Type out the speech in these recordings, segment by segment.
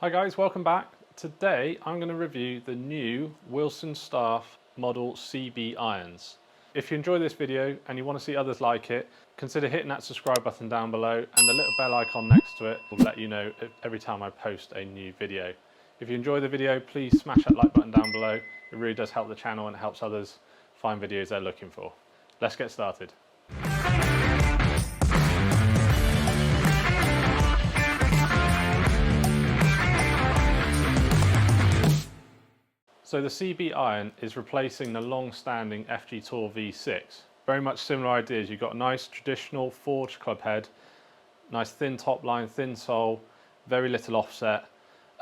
Hi guys, welcome back. Today I'm going to review the new Wilson Staff model CB irons. If you enjoy this video and you want to see others like it, consider hitting that subscribe button down below and the little bell icon next to it will let you know every time I post a new video. If you enjoy the video, please smash that like button down below. It really does help the channel and it helps others find videos they're looking for. Let's get started. So the CB iron is replacing the long-standing FG Tour V6. Very much similar ideas. You've got a nice traditional forged club head, nice thin top line, thin sole, very little offset,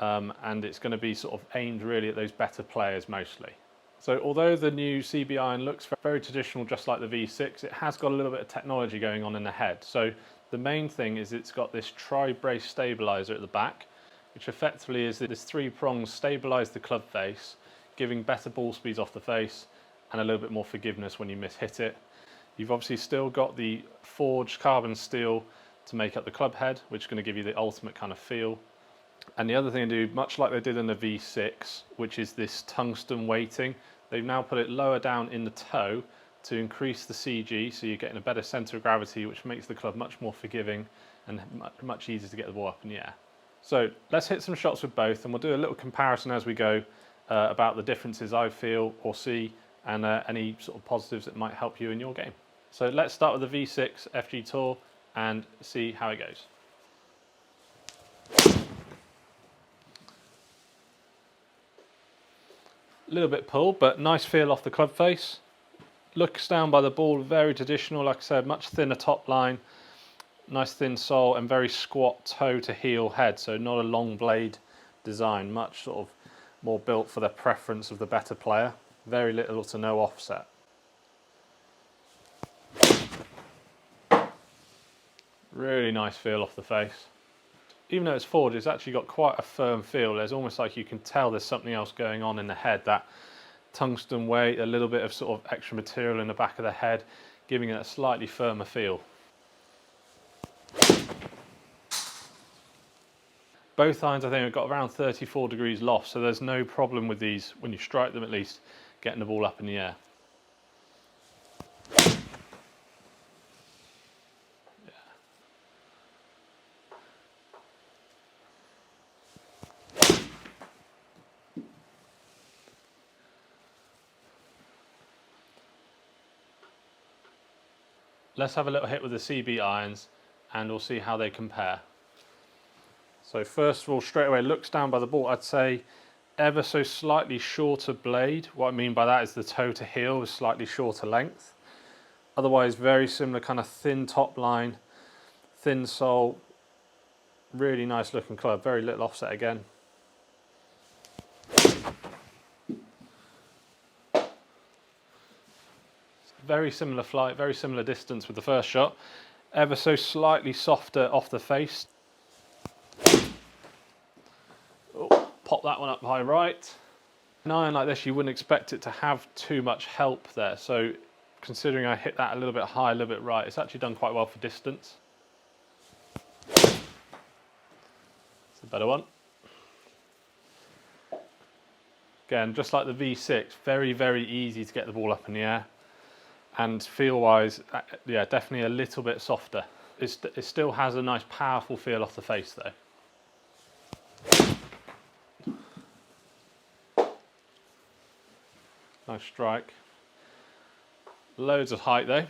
and it's going to be sort of aimed really at those better players mostly. So although the new CB iron looks very traditional just like the V6, it has got a little bit of technology going on in the head. So the main thing is it's got this tri-brace stabilizer at the back, which effectively is that this three prongs stabilize the club face, giving better ball speeds off the face and a little bit more forgiveness when you miss-hit it. You've obviously still got the forged carbon steel to make up the club head, which is going to give you the ultimate kind of feel. And the other thing to do, much like they did in the V6, which is this tungsten weighting, they've now put it lower down in the toe to increase the CG, so you're getting a better centre of gravity, which makes the club much more forgiving and much easier to get the ball up in the air. So let's hit some shots with both, and we'll do a little comparison as we go about the differences I feel or see, and any sort of positives that might help you in your game. So let's start with the V6 FG Tour and see how it goes. A little bit pull, but nice feel off the club face. Looks down by the ball, very traditional, like I said, much thinner top line, nice thin sole and very squat toe to heel head, so not a long blade design, much sort of more built for the preference of the better player. Very little to no offset. Really nice feel off the face. Even though it's forged, it's actually got quite a firm feel. There's almost like you can tell there's something else going on in the head. That tungsten weight, a little bit of sort of extra material in the back of the head, giving it a slightly firmer feel. Both irons I think have got around 34 degrees loft, so there's no problem with these, when you strike them at least, getting the ball up in the air. Let's have a little hit with the CB irons and we'll see how they compare. So first of all, straight away, looks down by the ball, I'd say ever so slightly shorter blade. What I mean by that is the toe to heel is slightly shorter length. Otherwise, very similar kind of thin top line, thin sole, really nice looking club, very little offset again. Very similar flight, very similar distance with the first shot. Ever so slightly softer off the face. Oh, pop that one up high right. An iron like this, you wouldn't expect it to have too much help there. So considering I hit that a little bit high, a little bit right, it's actually done quite well for distance. It's a better one. Again, just like the V6, very, very easy to get the ball up in the air. And feel-wise, yeah, definitely a little bit softer. It still has a nice powerful feel off the face though. Nice strike. Loads of height though.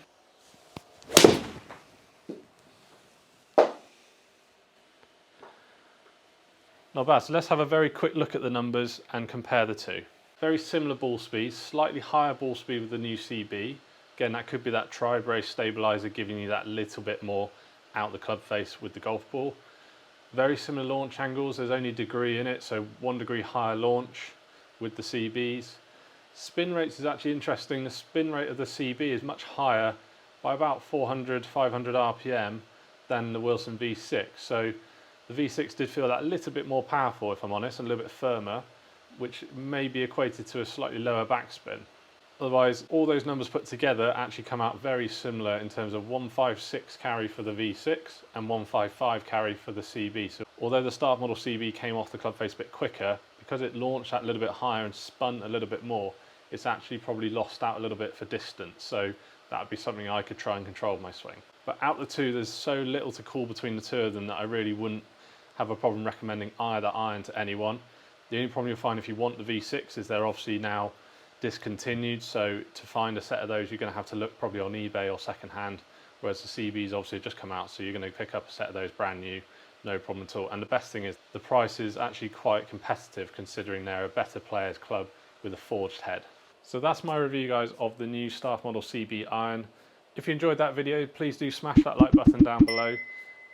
Not bad. So let's have a very quick look at the numbers and compare the two. Very similar ball speeds, slightly higher ball speed with the new CB. Again, that could be that tri-brace stabilizer giving you that little bit more out the club face with the golf ball. Very similar launch angles, there's only a degree in it, so 1 degree higher launch with the CBs. Spin rates is actually interesting. The spin rate of the CB is much higher by about 400, 500 RPM than the Wilson V6. So the V6 did feel that a little bit more powerful, if I'm honest, and a little bit firmer, which may be equated to a slightly lower backspin. Otherwise, all those numbers put together actually come out very similar in terms of 156 carry for the V6 and 155 carry for the CB. So Although the Staff Model CB came off the club face a bit quicker, because it launched that a little bit higher and spun a little bit more, it's actually probably lost out a little bit for distance. So that would be something I could try and control with my swing. But out of the two, there's so little to call between the two of them that I really wouldn't have a problem recommending either iron to anyone. The only problem you'll find if you want the V6 is they're obviously now discontinued, so to find a set of those you're going to have to look probably on eBay or second hand, whereas the CB's obviously just come out, so you're going to pick up a set of those brand new, no problem at all. And the best thing is the price is actually quite competitive considering they're a better players club with a forged head. So that's my review, guys, of the new Staff Model CB iron. If you enjoyed that video, please do smash that like button down below,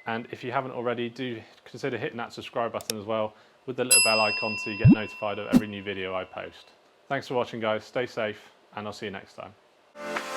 and if you haven't already, do consider hitting that subscribe button as well with the little bell icon so you get notified of every new video I post. Thanks for watching, guys. Stay safe, and I'll see you next time.